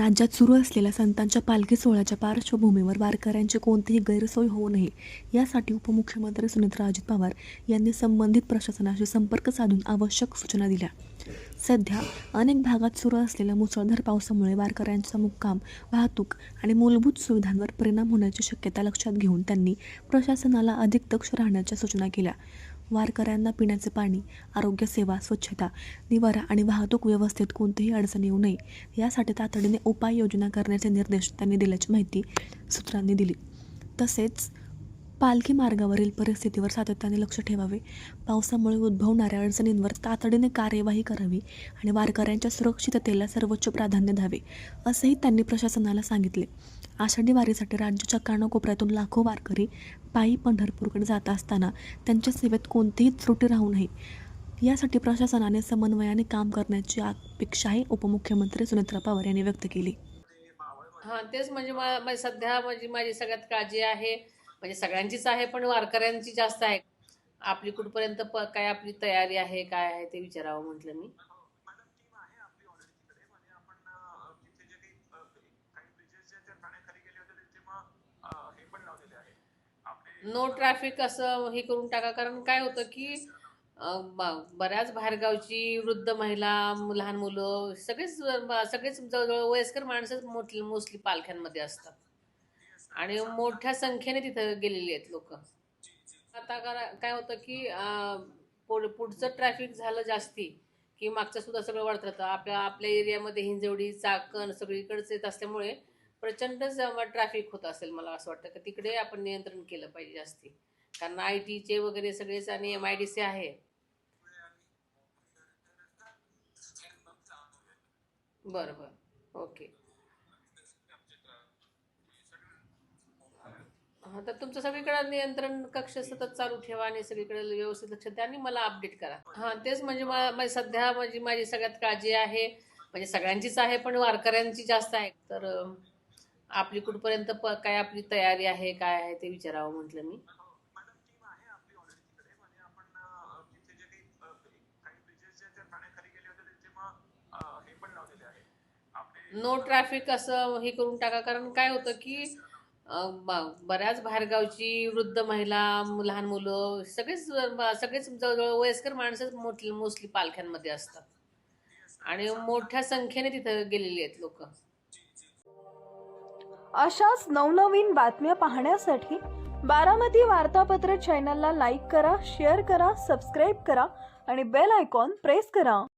राज्यात सुरू असलेल्या संतांच्या पालखी सोहळ्याच्या पार्श्वभूमीवर वारकऱ्यांची कोणतीही गैरसोय होऊ नये यासाठी उपमुख्यमंत्री सुनेत्राअजित पवार यांनी संबंधित प्रशासनाशी संपर्क साधून आवश्यक सूचना दिल्या. सध्या अनेक भागात सुरू असलेल्या मुसळधार पावसामुळे वारकऱ्यांचा मुक्काम, वाहतूक आणि मूलभूत सुविधांवर परिणाम होण्याची शक्यता लक्षात घेऊन त्यांनी प्रशासनाला अधिक दक्ष राहण्याच्या सूचना केल्या. वारकऱ्यांना पिण्याचे पाणी, आरोग्य सेवा, स्वच्छता, निवारा आणि वाहतूक व्यवस्थेत कोणतीही अडचण येऊ नये यासाठी तातडीने उपाययोजना करण्याचे निर्देश त्यांनी दिल्याची माहिती सूत्रांनी दिली. तसेच पालखी मार्गावरील परिस्थितीवर सातत्याने लक्ष ठेवावे, पावसामुळे उद्भवणाऱ्या अडचणींवर तातडीने कार्यवाही करावी आणि वारकऱ्यांच्या सुरक्षिततेला सर्वोच्च प्राधान्य द्यावे, असंही त्यांनी प्रशासनाला सांगितले. आषाढी वारीसाठी राज्याच्या कानाकोपऱ्यातून लाखो वारकरी पायी पंढरपूरकडे जात असताना त्यांच्या सेवेत कोणतीही त्रुटी राहू नये यासाठी प्रशासनाने समन्वयाने काम करण्याची अपेक्षाही उपमुख्यमंत्री सुनेत्रा पवार यांनी व्यक्त केली. तेच म्हणजे सध्या माझी सगळ्यात काळजी आहे, म्हणजे सगळ्यांचीच आहे, पण वारकऱ्यांची जास्त आहे. आपली कुठपर्यंत काय आपली तयारी आहे, काय आहे ते विचारावं म्हटलं मी. नो ट्रॅफिक असं हे करून टाका, कारण काय होतं की बऱ्याच बाहेरगावची वृद्ध महिला, लहान मुलं सगळेच जवळजवळ वयस्कर माणसं मोस्टली पालख्यांमध्ये असतात आणि मोठ्या संख्येने तिथं गेलेली आहेत लोक. आता काय होतं की पुढचं ट्रॅफिक झालं जास्ती की मागचं सुद्धा सगळं वाढत राहतं. आपल्या एरियामध्ये हिंजवडी, चाकण सगळीकडेच येत असल्यामुळे प्रचंड ट्रॅफिक होत असेल. मला असं वाटतं की तिकडे आपण नियंत्रण केलं पाहिजे जास्ती, कारण IT चे वगैरे सगळेच आणि MIDC आहे. बरं बरं, ओके. तर तुमचं सगळीकडे नियंत्रण कक्ष सतत चालू ठेवा आणि सगळीकडे व्यवस्थित लक्ष द्या आणि मला अपडेट करा. तेच म्हणजे सध्या माझी सगळ्यात काळजी आहे, म्हणजे सगळ्यांचीच आहे, पण वारकऱ्यांची जास्त आहे. तर आपली कुठपर्यंत काय आपली तयारी आहे, काय आहे ते विचारावं म्हटलं मी. नो ट्रॅफिक असं हे करून टाका, कारण काय होतं की बऱ्याच बाहेरगावची वृद्ध महिला, लहान मुलं सगळेच जवळजवळ वयस्कर माणसं मोस्टली पालख्यांमध्ये असतात आणि मोठ्या संख्येने तिथं गेलेली आहेत लोक. अशाच नवनवीन बातम्या पाहण्यासाठी बारामती वार्तापत्र चॅनलला लाईक करा, शेअर करा, सबस्क्राईब करा आणि बेल आयकॉन प्रेस करा.